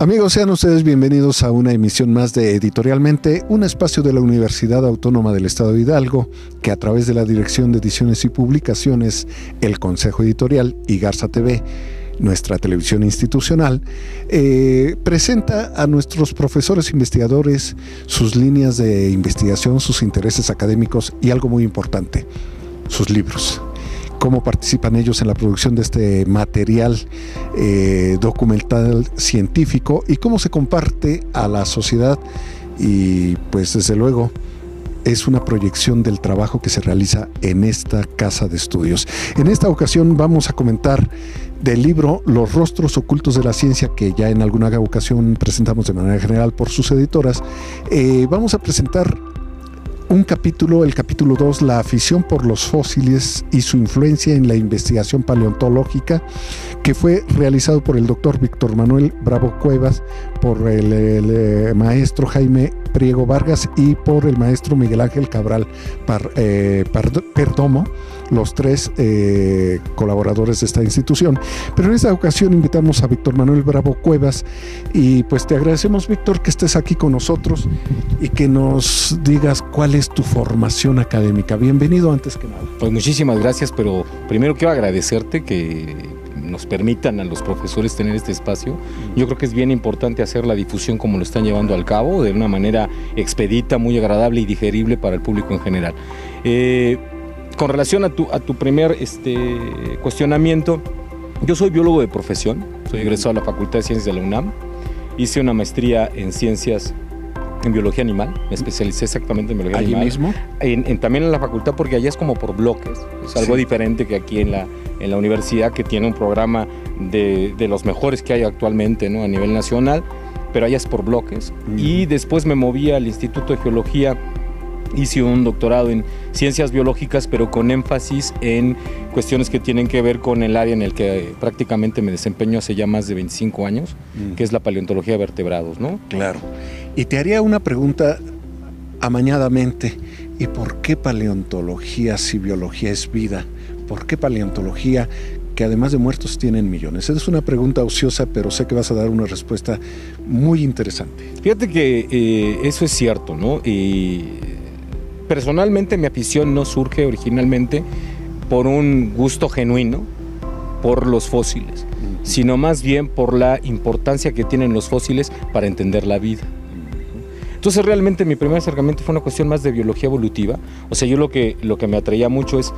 Amigos, sean ustedes bienvenidos a una emisión más de Editorialmente, un espacio de la Universidad Autónoma del Estado de Hidalgo, que a través de la Dirección de Ediciones y Publicaciones, el Consejo Editorial y Garza TV, nuestra televisión institucional, presenta a nuestros profesores investigadores sus líneas de investigación, sus intereses académicos y algo muy importante, sus libros. Cómo participan ellos en la producción de este material documental científico y cómo se comparte a la sociedad, y pues desde luego es una proyección del trabajo que se realiza en esta casa de estudios. En esta ocasión vamos a comentar del libro Los rostros ocultos de la ciencia, que ya en alguna ocasión presentamos de manera general por sus editoras. Vamos a presentar un capítulo, el capítulo 2, la afición por los fósiles y su influencia en la investigación paleontológica, que fue realizado por el doctor Víctor Manuel Bravo Cuevas, por el maestro Jaime Priego Vargas y por el maestro Miguel Ángel Cabral Perdomo, los tres colaboradores de esta institución. Pero en esta ocasión invitamos a Víctor Manuel Bravo Cuevas y pues te agradecemos, Víctor, que estés aquí con nosotros y que nos digas cuál es tu formación académica. Bienvenido antes que nada. Pues muchísimas gracias, pero primero quiero agradecerte que nos permitan a los profesores tener este espacio. Yo creo que es bien importante hacer la difusión como lo están llevando al cabo, de una manera expedita, muy agradable y digerible para el público en general. Con relación a tu primer cuestionamiento, yo soy biólogo de profesión, soy egresado a la Facultad de Ciencias de la UNAM, hice una maestría en ciencias en biología animal, me especialicé exactamente en biología ¿Allí animal. mismo? También en la facultad, porque allá es como por bloques, es algo diferente que aquí en la universidad, que tiene un programa de los mejores que hay actualmente, ¿no?, a nivel nacional, pero allá es por bloques. Y después me moví al Instituto de Geología, hice un doctorado en ciencias biológicas, pero con énfasis en cuestiones que tienen que ver con el área en el que prácticamente me desempeño hace ya más de 25 años, que es la paleontología de vertebrados, ¿no? Claro. Y te haría una pregunta amañadamente: ¿y por qué paleontología si biología es vida? ¿Por qué paleontología, que además de muertos tienen millones? Es una pregunta ociosa, pero sé que vas a dar una respuesta muy interesante. Fíjate que eso es cierto, ¿no? Personalmente mi afición no surge originalmente por un gusto genuino por los fósiles, sino más bien por la importancia que tienen los fósiles para entender la vida. Entonces realmente mi primer acercamiento fue una cuestión más de biología evolutiva. O sea, yo lo que me atraía mucho es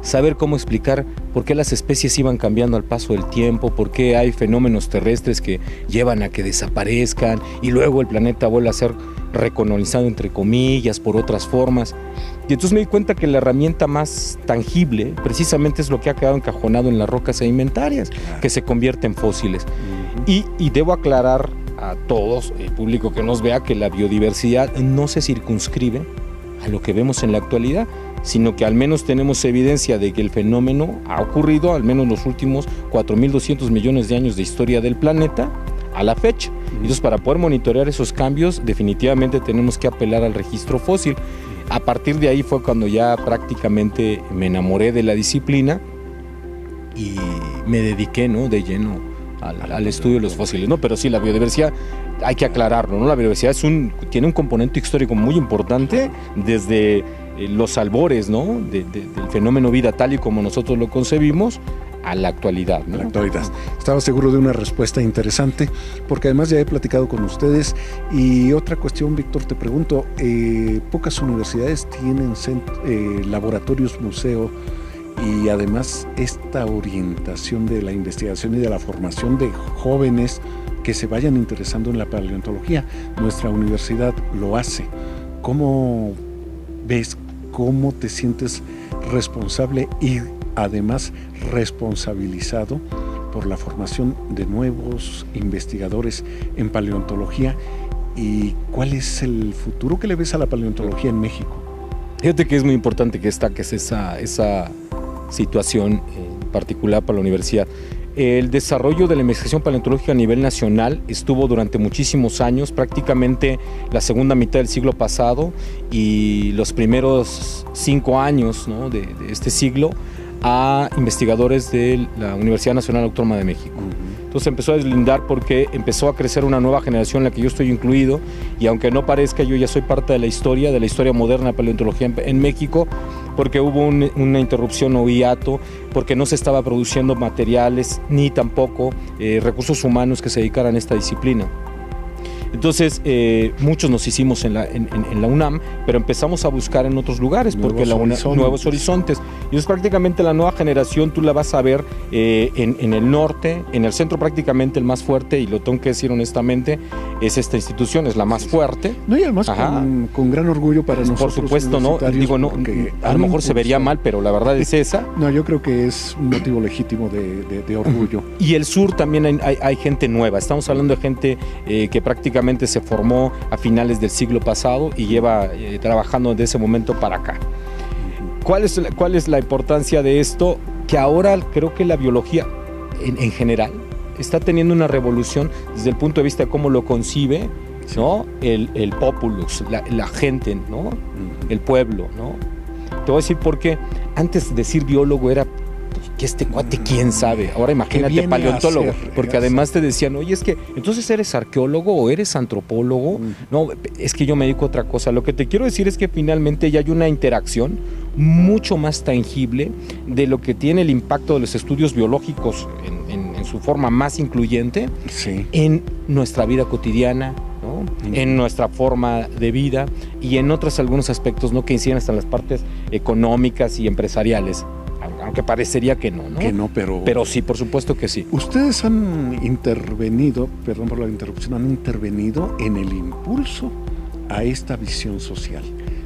saber cómo explicar por qué las especies iban cambiando al paso del tiempo, por qué hay fenómenos terrestres que llevan a que desaparezcan y luego el planeta vuelve a ser recolonizado, entre comillas, por otras formas. Y entonces me di cuenta que la herramienta más tangible precisamente es lo que ha quedado encajonado en las rocas sedimentarias, que se convierte en fósiles. Y debo aclarar a todos, el público que nos vea, que la biodiversidad no se circunscribe a lo que vemos en la actualidad, sino que al menos tenemos evidencia de que el fenómeno ha ocurrido al menos los últimos 4.200 millones de años de historia del planeta a la fecha. Entonces, para poder monitorear esos cambios, definitivamente tenemos que apelar al registro fósil. A partir de ahí fue cuando ya prácticamente me enamoré de la disciplina y me dediqué, ¿no?, de lleno al estudio de los fósiles, ¿no? Pero sí, la biodiversidad, hay que aclararlo, ¿no? La biodiversidad tiene un componente histórico muy importante desde los albores, ¿no?, del fenómeno vida tal y como nosotros lo concebimos a la actualidad, ¿no? La actualidad. Estaba seguro de una respuesta interesante, porque además ya he platicado con ustedes. Y otra cuestión, Víctor, te pregunto, pocas universidades tienen laboratorios museo, y además esta orientación de la investigación y de la formación de jóvenes que se vayan interesando en la paleontología. Nuestra universidad lo hace. ¿Cómo ves, cómo te sientes responsable y además responsabilizado por la formación de nuevos investigadores en paleontología? ¿Y cuál es el futuro que le ves a la paleontología en México? Fíjate que es muy importante que destaques esa situación en particular para la universidad. El desarrollo de la investigación paleontológica a nivel nacional estuvo durante muchísimos años, prácticamente la segunda mitad del siglo pasado y los primeros 5 años, ¿no?, de este siglo, a investigadores de la Universidad Nacional Autónoma de México. Entonces empezó a deslindar porque empezó a crecer una nueva generación en la que yo estoy incluido, y aunque no parezca, yo ya soy parte de la historia moderna de paleontología en México, porque hubo una interrupción o hiato, porque no se estaba produciendo materiales ni tampoco recursos humanos que se dedicaran a esta disciplina. Entonces, muchos nos hicimos en la UNAM, pero empezamos a buscar en otros lugares, porque nuevos horizontes. Y es prácticamente la nueva generación, tú la vas a ver en el norte, en el centro prácticamente el más fuerte, y lo tengo que decir honestamente, es esta institución, es la más fuerte. No, y además con gran orgullo para nosotros. Por supuesto, no, digo, no, a lo mejor se vería mal, pero la verdad es esa. No, yo creo que es un motivo legítimo de orgullo. Y el sur también hay gente nueva, estamos hablando de gente que prácticamente se formó a finales del siglo pasado y lleva trabajando desde ese momento para acá. ¿Cuál es la importancia de esto? Que ahora creo que la biología en general está teniendo una revolución desde el punto de vista de cómo lo concibe, ¿no? El populus, la gente, ¿no? El pueblo, ¿no? Te voy a decir por qué. Antes decir biólogo era que este cuate, quién sabe. Ahora imagínate paleontólogo, porque además te decían, oye, es que entonces eres arqueólogo o eres antropólogo. No, es que yo me dedico a otra cosa. Lo que te quiero decir es que finalmente ya hay una interacción mucho más tangible de lo que tiene el impacto de los estudios biológicos en su forma más incluyente en nuestra vida cotidiana, ¿no? En nuestra forma de vida y en otros algunos aspectos, ¿no? Que inciden hasta en las partes económicas y empresariales. Aunque parecería que no, ¿no? Que no, pero sí, por supuesto que sí. Ustedes han intervenido, perdón por la interrupción, han intervenido en el impulso a esta visión social.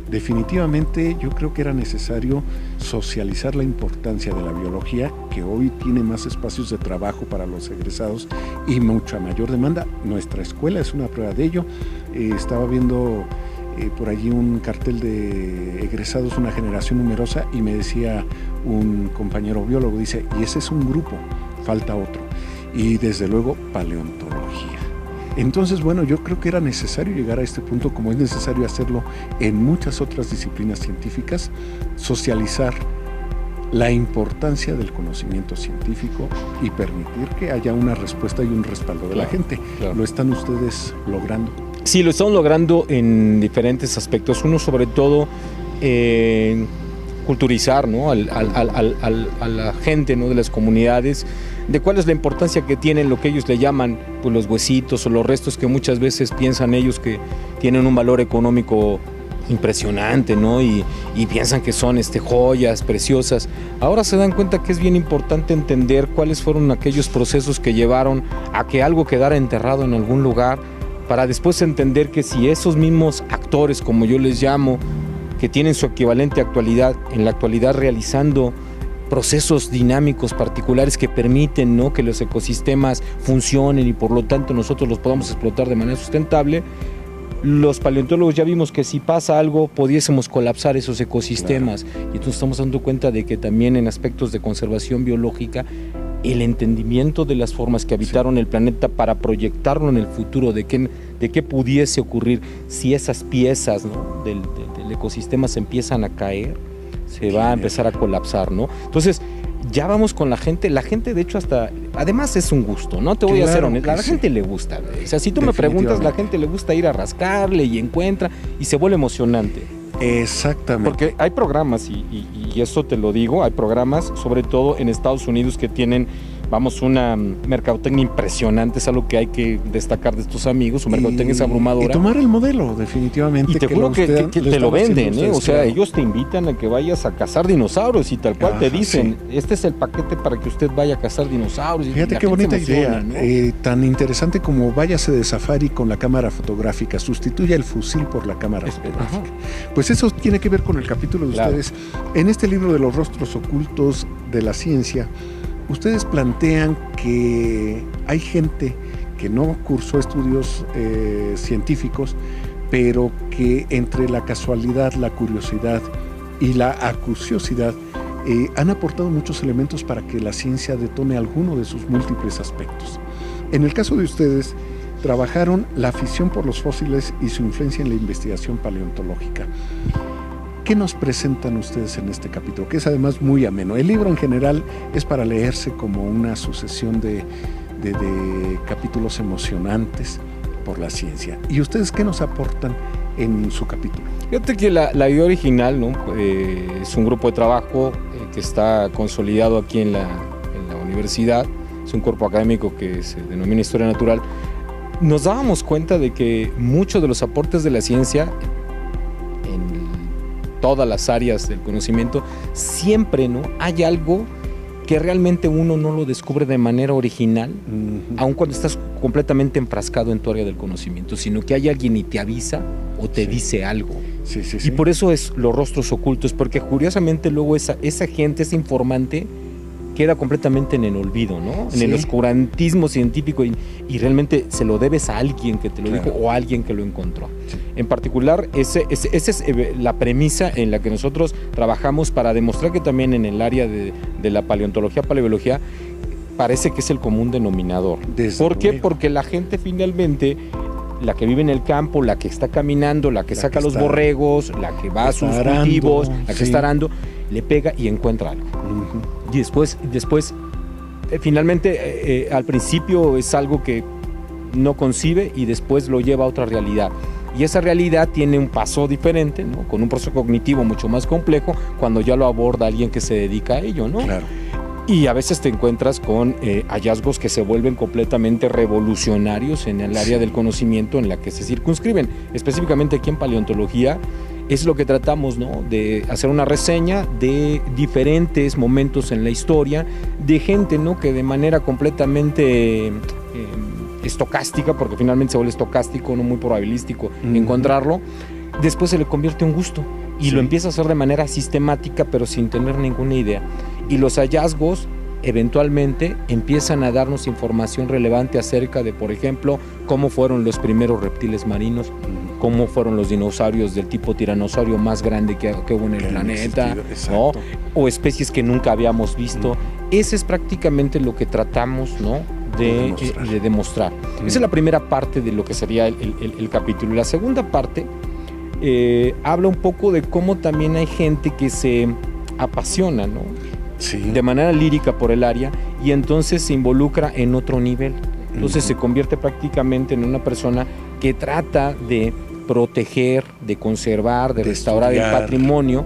Definitivamente yo creo que era necesario socializar la importancia de la biología, que hoy tiene más espacios de trabajo para los egresados y mucha mayor demanda. Nuestra escuela es una prueba de ello. Estaba viendo por allí un cartel de egresados, una generación numerosa, y me decía un compañero biólogo, dice, y ese es un grupo, falta otro, y desde luego paleontología. Entonces, bueno, yo creo que era necesario llegar a este punto, como es necesario hacerlo en muchas otras disciplinas científicas, socializar la importancia del conocimiento científico y permitir que haya una respuesta y un respaldo de la gente. Claro. ¿Lo están ustedes logrando? Sí, lo estamos logrando en diferentes aspectos. Uno, sobre todo, culturizar, ¿no? a la gente, ¿no? De las comunidades, de cuál es la importancia que tienen lo que ellos le llaman, pues, los huesitos o los restos, que muchas veces piensan ellos que tienen un valor económico impresionante, ¿no? Y piensan que son joyas preciosas. Ahora se dan cuenta que es bien importante entender cuáles fueron aquellos procesos que llevaron a que algo quedara enterrado en algún lugar, para después entender que si esos mismos actores, como yo les llamo, que tienen su equivalente actualidad, en la actualidad realizando procesos dinámicos particulares que permiten, ¿no? Que los ecosistemas funcionen y por lo tanto nosotros los podamos explotar de manera sustentable, los paleontólogos ya vimos que si pasa algo pudiésemos colapsar esos ecosistemas. Claro. Y entonces estamos dando cuenta de que también en aspectos de conservación biológica, el entendimiento de las formas que habitaron el planeta para proyectarlo en el futuro, de qué pudiese ocurrir si esas piezas, ¿no? del ecosistema se empiezan a caer, se va a empezar a colapsar, ¿no? Entonces, ya vamos con la gente de hecho además es un gusto, ¿no? Te voy a ser honesto, a la gente le gusta, o sea, si tú me preguntas, la gente le gusta ir a rascarle y encuentra y se vuelve emocionante. Exactamente. Porque hay programas, y eso te lo digo, hay programas, sobre todo en Estados Unidos, que tienen, vamos, una mercadotecnia impresionante. Es algo que hay que destacar de estos amigos. Su mercadotecnia es abrumadora. Y tomar el modelo, definitivamente. Y te juro que te lo venden, ¿eh? O sea, ellos te invitan a que vayas a cazar dinosaurios y tal cual te dicen, este es el paquete para que usted vaya a cazar dinosaurios. Fíjate qué bonita idea, ¿no? Tan interesante como váyase de safari con la cámara fotográfica, sustituya el fusil por la cámara fotográfica. Pues eso tiene que ver con el capítulo de ustedes. En este libro de los rostros ocultos de la ciencia, ustedes plantean que hay gente que no cursó estudios científicos, pero que entre la casualidad, la curiosidad y la acuciosidad han aportado muchos elementos para que la ciencia detone alguno de sus múltiples aspectos. En el caso de ustedes, trabajaron la afición por los fósiles y su influencia en la investigación paleontológica. ¿Qué nos presentan ustedes en este capítulo? Que es además muy ameno. El libro en general es para leerse como una sucesión de de capítulos emocionantes por la ciencia. ¿Y ustedes qué nos aportan en su capítulo? Fíjate que la idea original, ¿no? Es un grupo de trabajo que está consolidado aquí en la universidad, es un cuerpo académico que se denomina Historia Natural. Nos dábamos cuenta de que muchos de los aportes de la ciencia en todas las áreas del conocimiento, siempre, ¿no?, hay algo que realmente uno no lo descubre de manera original, aun cuando estás completamente enfrascado en tu área del conocimiento, sino que hay alguien y te avisa o te dice algo. Y por eso es los rostros ocultos, porque curiosamente luego esa gente, ese informante, queda completamente en el olvido, ¿no? En el oscurantismo científico, y realmente se lo debes a alguien que te lo dijo o a alguien que lo encontró. En particular, esa es la premisa en la que nosotros trabajamos para demostrar que también en el área de la paleontología, paleobiología, parece que es el común denominador. ¿Por qué? Porque la gente finalmente, la que vive en el campo, la que está caminando, la que saca los borregos, la que va a sus cultivos, la que está arando, le pega y encuentra algo. Y después finalmente, al principio es algo que no concibe y después lo lleva a otra realidad. Y esa realidad tiene un paso diferente, ¿no?, con un proceso cognitivo mucho más complejo cuando ya lo aborda alguien que se dedica a ello, ¿no? Claro. Y a veces te encuentras con hallazgos que se vuelven completamente revolucionarios en el área del conocimiento en la que se circunscriben. Específicamente aquí en paleontología es lo que tratamos, ¿no?, de hacer una reseña de diferentes momentos en la historia, de gente, ¿no?, que de manera completamente estocástica, porque finalmente se vuelve estocástico, no muy probabilístico encontrarlo, después se le convierte en gusto y lo empieza a hacer de manera sistemática pero sin tener ninguna idea. Y los hallazgos eventualmente empiezan a darnos información relevante acerca de, por ejemplo, cómo fueron los primeros reptiles marinos, cómo fueron los dinosaurios del tipo tiranosaurio más grande que hubo en el planeta, ¿no?, o especies que nunca habíamos visto. Ese es prácticamente lo que tratamos, ¿no?, de demostrar. Esa es la primera parte de lo que sería el capítulo. La segunda parte habla un poco de cómo también hay gente que se apasiona, ¿no?, de manera lírica por el área, y entonces se involucra en otro nivel. Entonces se convierte prácticamente en una persona que trata de proteger, de conservar, de restaurar el patrimonio,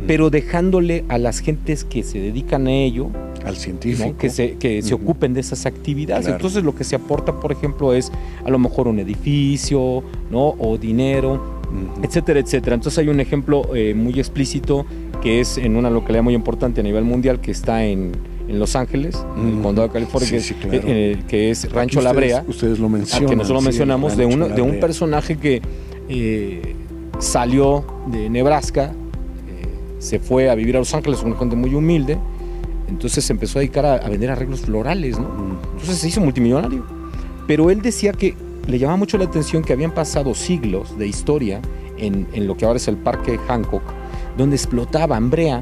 pero dejándole a las gentes que se dedican a ello, al científico, ¿no?, que se ocupen de esas actividades. Claro. Entonces lo que se aporta, por ejemplo, es a lo mejor un edificio, ¿no?, o dinero, etcétera, etcétera. Entonces hay un ejemplo muy explícito que es en una localidad muy importante a nivel mundial que está en Los Ángeles, en el condado de California, que es Rancho La Brea. Ustedes lo mencionan. Que nosotros lo mencionamos, de un personaje que salió de Nebraska, se fue a vivir a Los Ángeles, una gente muy humilde, entonces se empezó a dedicar a vender arreglos florales, ¿no? Entonces se hizo multimillonario. Pero él decía que le llamaba mucho la atención que habían pasado siglos de historia en lo que ahora es el Parque Hancock, donde explotaban brea,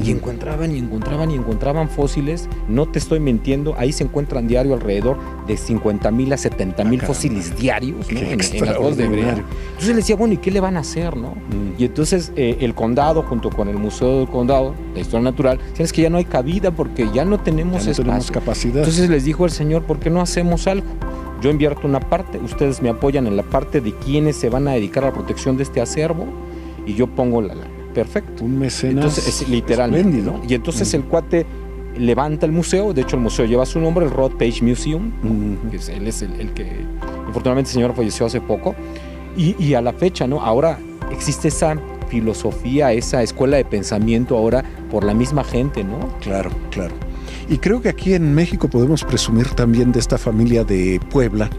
y encontraban fósiles. No te estoy mintiendo, ahí se encuentran diario alrededor de 50,000 a 70,000 fósiles diarios, ¿no?, en las cosas de brea. Entonces le decía, bueno, ¿y qué le van a hacer, no? Y entonces el condado, junto con el Museo del Condado de Historia Natural, es que ya no hay cabida porque ya no tenemos capacidad. Entonces les dijo el señor, ¿por qué no hacemos algo? Yo invierto una parte, ustedes me apoyan en la parte de quienes se van a dedicar a la protección de este acervo, y yo pongo la lana. Perfecto. Un mecenas. Entonces, es literalmente, ¿no? Y entonces el cuate levanta el museo. De hecho, el museo lleva su nombre, el Rod Page Museum, que él es el que, infortunadamente, el señor falleció hace poco. Y a la fecha, ¿no?, ahora existe esa filosofía, esa escuela de pensamiento ahora por la misma gente, ¿no? Claro, claro. Y creo que aquí en México podemos presumir también de esta familia de Puebla.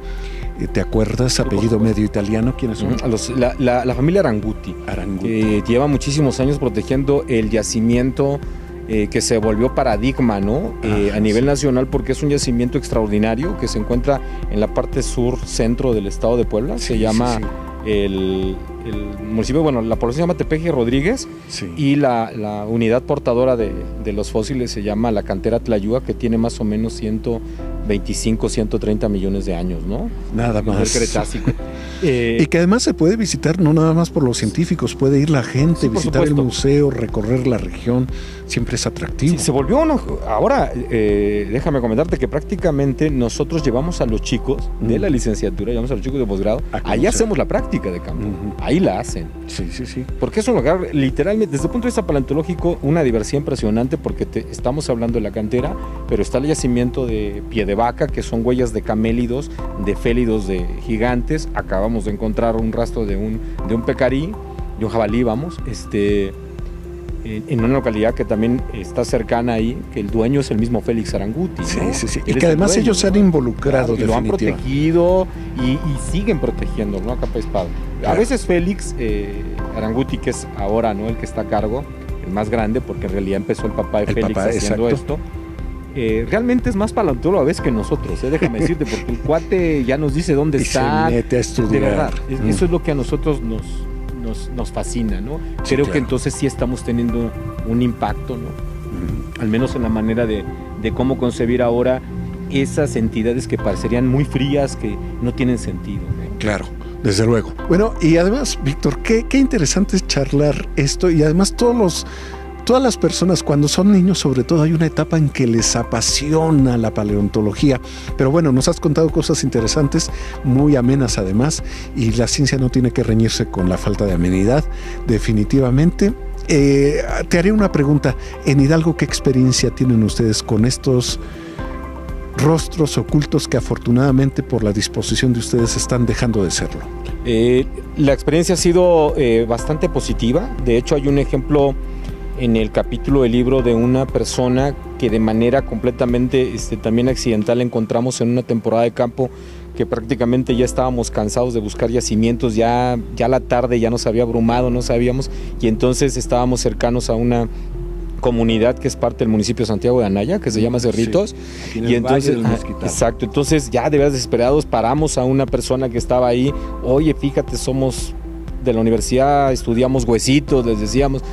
¿Te acuerdas? Apellido medio italiano. ¿Quiénes son? La familia Aranguti. Que lleva muchísimos años protegiendo el yacimiento que se volvió paradigma, ¿no? A nivel nacional, porque es un yacimiento extraordinario que se encuentra en la parte sur-centro del estado de Puebla. Se llama el municipio, bueno, la población se llama Tepeji Rodríguez, y la unidad portadora de los fósiles se llama la cantera Tlayúa, que tiene más o menos 120 25, 130 millones de años, ¿no? Nada más. El Cretácico. Y que además se puede visitar no nada más por los científicos, puede ir la gente, sí, visitar el museo, recorrer la región, siempre es atractivo. Sí, se volvió uno. Ahora, déjame comentarte que prácticamente nosotros llevamos a los chicos de la licenciatura, llevamos a los chicos de posgrado, ahí hacemos la práctica de campo, ahí la hacen. Sí, sí, sí. Porque es un lugar, literalmente, desde el punto de vista paleontológico, una diversidad impresionante, porque estamos hablando de la cantera, pero está el yacimiento de pie de vaca, que son huellas de camélidos, de félidos de gigantes. Acabamos de encontrar un rastro de un pecarí, de un jabalí, en una localidad que también está cercana ahí, que el dueño es el mismo Félix Aranguti, ¿no? Sí, sí, sí. Y que además ellos se han involucrado, claro, y lo han protegido y siguen protegiendo, ¿no? A capa y espada. Claro. A veces Félix Aranguti, que es ahora, ¿no?, el que está a cargo, el más grande, porque en realidad empezó el papá de Félix haciendo esto. Realmente es más paleontólogo a veces que nosotros, déjame decirte, porque el cuate ya nos dice dónde está. Se mete a estudiar. De verdad, eso es lo que a nosotros nos fascina, ¿no? Sí, creo que entonces sí estamos teniendo un impacto, ¿no? Al menos en la manera de cómo concebir ahora esas entidades que parecerían muy frías, que no tienen sentido, ¿no? Claro, desde luego. Bueno, y además, Víctor, qué interesante es charlar esto, y además todas las personas, cuando son niños sobre todo, hay una etapa en que les apasiona la paleontología. Pero bueno, nos has contado cosas interesantes, muy amenas además, y la ciencia no tiene que reñirse con la falta de amenidad, definitivamente. Te haré una pregunta. En Hidalgo, ¿qué experiencia tienen ustedes con estos rostros ocultos que afortunadamente por la disposición de ustedes están dejando de serlo? La experiencia ha sido bastante positiva. De hecho, hay un ejemplo en el capítulo del libro de una persona que de manera completamente también accidental encontramos en una temporada de campo, que prácticamente ya estábamos cansados de buscar yacimientos, ya la tarde ya nos había abrumado, no sabíamos, y entonces estábamos cercanos a una comunidad que es parte del municipio de Santiago de Anaya, que se llama Cerritos, sí, y entonces exacto, entonces ya de verdad desesperados paramos a una persona que estaba ahí. Oye, fíjate, somos de la universidad, estudiamos huesitos, les decíamos.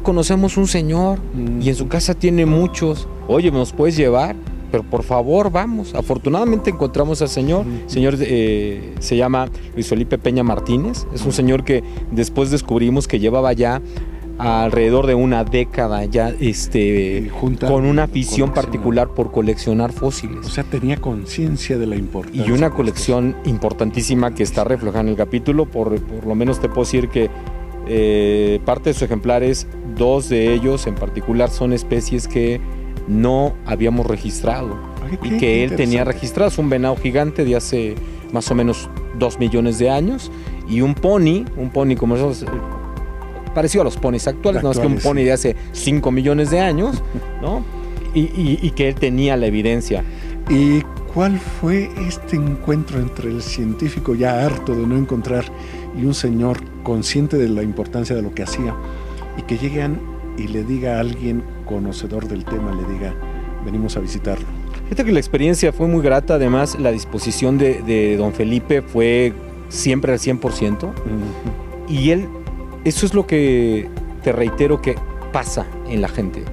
Conocemos un señor y en su casa tiene muchos. Oye, ¿nos puedes llevar? Pero por favor, vamos. Afortunadamente encontramos al señor. El señor se llama Luis Felipe Peña Martínez. Es un señor que después descubrimos que llevaba ya alrededor de una década ya con una afición particular por coleccionar fósiles. O sea, tenía conciencia de la importancia. Y una colección importantísima que está reflejada en el capítulo. Por lo menos te puedo decir que parte de sus ejemplares, 2 de ellos en particular, son especies que no habíamos registrado y que él tenía registrados. Un venado gigante de hace más o menos 2 millones de años y un pony como esos, parecido a los ponis actuales, no es que un pony de hace 5 millones de años, ¿no? Y que él tenía la evidencia. ¿Y cuál fue este encuentro entre el científico ya harto de no encontrar y un señor consciente de la importancia de lo que hacía, y que llegan y le diga a alguien conocedor del tema, le diga, venimos a visitarlo? Fíjate que la experiencia fue muy grata. Además, la disposición de don Felipe fue siempre al 100%. Y él, eso es lo que te reitero que pasa en la gente.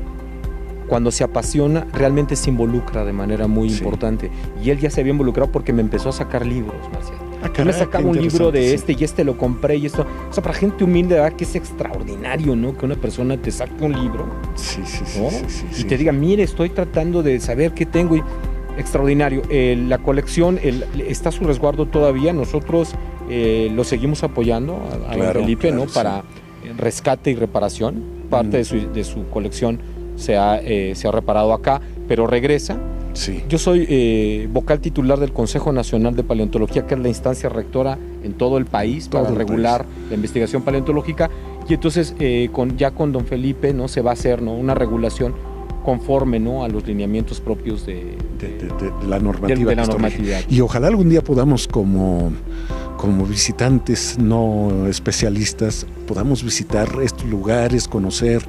Cuando se apasiona, realmente se involucra de manera muy importante. Y él ya se había involucrado porque me empezó a sacar libros, Marcial. Yo me sacaba un libro de y lo compré y esto. O sea, para gente humilde, ¿verdad? Que es extraordinario, ¿no? Que una persona te saque un libro. Sí, ¿no? Y te diga, mire, estoy tratando de saber qué tengo. Extraordinario. La colección está a su resguardo todavía. Nosotros lo seguimos apoyando a don Felipe, ¿no? Para rescate y reparación. Parte de su colección se ha reparado acá, pero regresa. Sí. Yo soy vocal titular del Consejo Nacional de Paleontología, que es la instancia rectora en todo el país para regular la investigación paleontológica, y entonces con don Felipe, ¿no? Se va a hacer, ¿no? Una regulación conforme, ¿no? A los lineamientos propios de la normativa. De la normatividad. Y ojalá algún día podamos, como visitantes no especialistas, podamos visitar estos lugares, conocer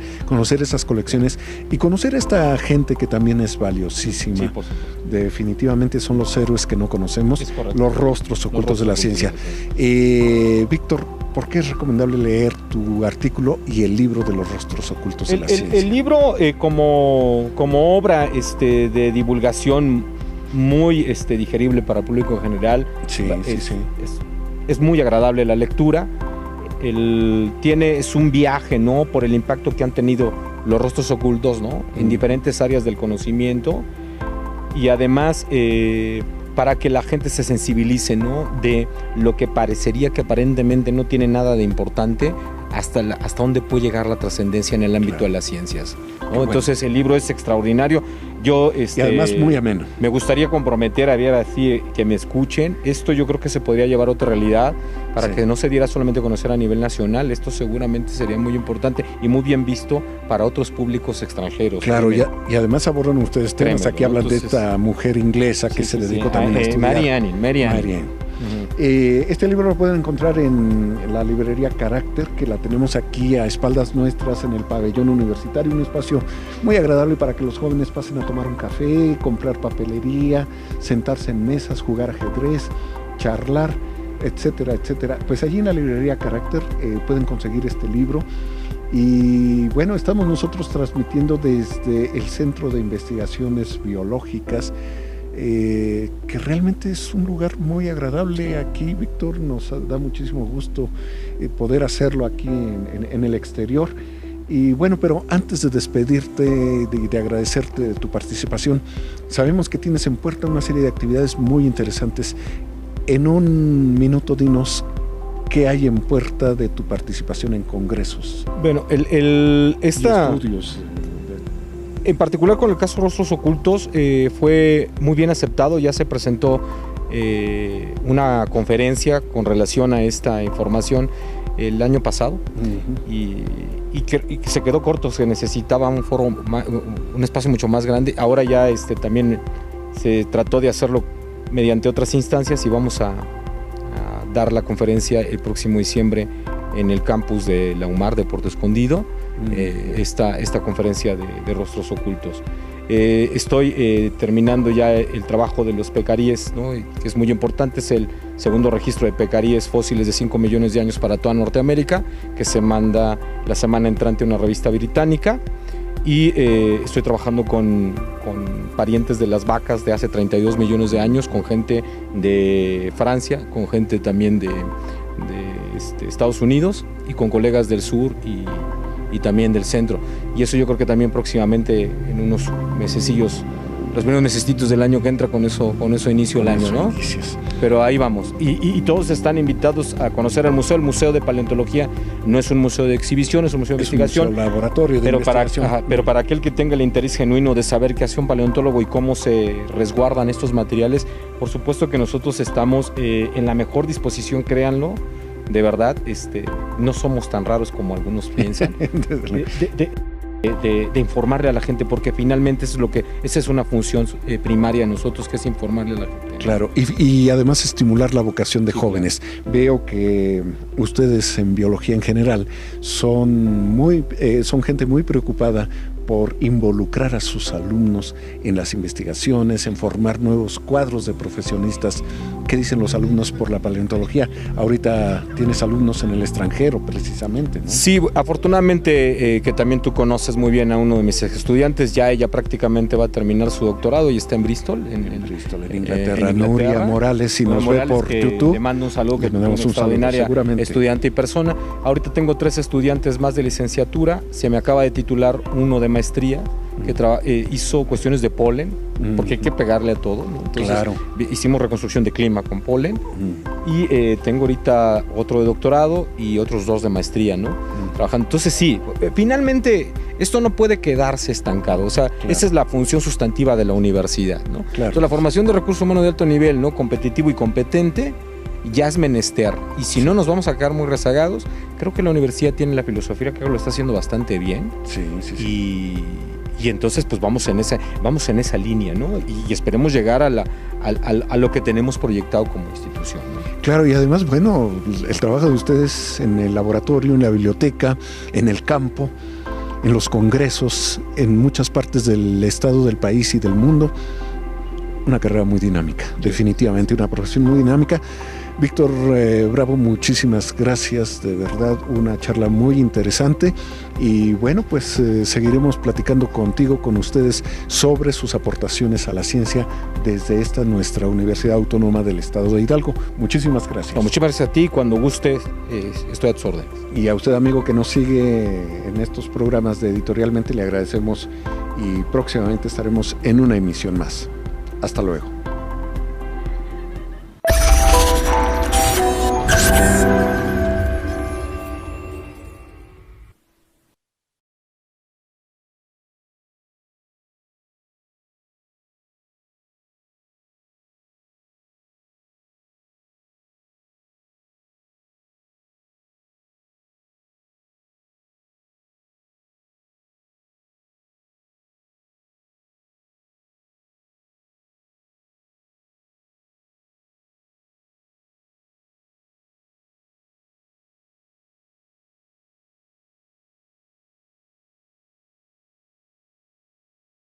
esas colecciones y conocer a esta gente que también es valiosísima. Sí, por supuesto. Definitivamente son los héroes que no conocemos, los rostros ocultos de la ciencia. Víctor, ¿por qué es recomendable leer tu artículo y el libro de los rostros ocultos de la ciencia? El libro como obra de divulgación muy digerible para el público en general. Sí, es muy agradable la lectura. Es un viaje, ¿no?, por el impacto que han tenido los rostros ocultos, ¿no?, en diferentes áreas del conocimiento, y además para que la gente se sensibilice, ¿no?, de lo que parecería que aparentemente no tiene nada de importante, hasta dónde puede llegar la trascendencia en el ámbito de las ciencias, ¿no? Bueno. Entonces el libro es extraordinario. Yo, y además muy ameno. Me gustaría comprometer a decir que me escuchen. Esto yo creo que se podría llevar a otra realidad para que no se diera solamente a conocer a nivel nacional. Esto seguramente sería muy importante y muy bien visto para otros públicos extrajeros. Claro, y además abordan ustedes temas. Aquí hablan de esta mujer inglesa que se dedicó también a estudiar. Mary Ann. Este libro lo pueden encontrar en la librería Carácter, que la tenemos aquí a espaldas nuestras en el pabellón universitario, un espacio muy agradable para que los jóvenes pasen a tomar un café, comprar papelería, sentarse en mesas, jugar ajedrez, charlar, etcétera, etcétera. Pues allí en la librería Carácter pueden conseguir este libro. Y bueno, estamos nosotros transmitiendo desde el Centro de Investigaciones Biológicas, que realmente es un lugar muy agradable aquí, Víctor. Nos da muchísimo gusto poder hacerlo aquí en el exterior. Y bueno, pero antes de despedirte, de agradecerte de tu participación, sabemos que tienes en puerta una serie de actividades muy interesantes. En un minuto dinos qué hay en puerta de tu participación en congresos. Bueno, estudios. En particular con el caso Rostros Ocultos, fue muy bien aceptado. Ya se presentó una conferencia con relación a esta información el año pasado, y que se quedó corto. Se necesitaba un foro, un espacio mucho más grande. Ahora ya también se trató de hacerlo mediante otras instancias, y vamos a dar la conferencia el próximo diciembre en el campus de la UMAR de Puerto Escondido. Esta conferencia de Rostros Ocultos. Estoy terminando ya el trabajo de los pecaríes, ¿no?, que es muy importante. Es el segundo registro de pecaríes fósiles de 5 millones de años para toda Norteamérica, que se manda la semana entrante a una revista británica. Y estoy trabajando con parientes de las vacas de hace 32 millones de años, con gente de Francia, con gente también de Estados Unidos, y con colegas del sur y también del centro. Y eso yo creo que también próximamente, en unos mesecillos, los primeros mesecitos del año que entra, con eso inicio el año, ¿no? Pero ahí vamos. Y todos están invitados a conocer el museo. El Museo de Paleontología no es un museo de exhibición, es un museo de investigación. Es un laboratorio de investigación. Pero para aquel que tenga el interés genuino de saber qué hace un paleontólogo y cómo se resguardan estos materiales, por supuesto que nosotros estamos en la mejor disposición, créanlo. De verdad, no somos tan raros como algunos piensan, de informarle a la gente, porque finalmente esa es una función primaria de nosotros, que es informarle a la gente. Claro, y además estimular la vocación de jóvenes. Claro. Veo que ustedes en biología en general son gente muy preocupada por involucrar a sus alumnos en las investigaciones, en formar nuevos cuadros de profesionistas. ¿Qué dicen los alumnos por la paleontología? Ahorita tienes alumnos en el extranjero, precisamente, ¿no? Sí, afortunadamente, que también tú conoces muy bien a uno de mis estudiantes. Ya ella prácticamente va a terminar su doctorado y está en Bristol, en Inglaterra. Nuria Morales, si nos ve por YouTube. Le mando un saludo, que es una extraordinaria estudiante y persona. Ahorita tengo 3 estudiantes más de licenciatura. Se me acaba de titular uno de maestría, que hizo cuestiones de polen, porque hay que pegarle a todo, ¿no? Entonces, claro. Hicimos reconstrucción de clima con polen, y tengo ahorita otro de doctorado y otros 2 de maestría, ¿no? Trabajando. Entonces sí, finalmente esto no puede quedarse estancado. O sea, claro, esa es la función sustantiva de la universidad, ¿no? Claro. Entonces, la formación de recursos humanos de alto nivel, ¿no?, competitivo y competente, ya es menester. Y si no nos vamos a quedar muy rezagados, creo que la universidad tiene la filosofía, que lo está haciendo bastante bien. Sí. Y entonces pues vamos en esa línea, ¿no? Y esperemos llegar a lo que tenemos proyectado como institución, ¿no? Claro, y además, bueno, el trabajo de ustedes en el laboratorio, en la biblioteca, en el campo, en los congresos, en muchas partes del estado, del país y del mundo, Una carrera muy dinámica, definitivamente una profesión muy dinámica. Víctor Bravo, muchísimas gracias, de verdad, una charla muy interesante y bueno, pues seguiremos platicando contigo, con ustedes, sobre sus aportaciones a la ciencia desde esta nuestra Universidad Autónoma del Estado de Hidalgo. Muchísimas gracias. No, muchas gracias a ti, cuando gustes, estoy a tus órdenes. Y a usted, amigo, que nos sigue en estos programas de Editorialmente, le agradecemos y próximamente estaremos en una emisión más. Hasta luego.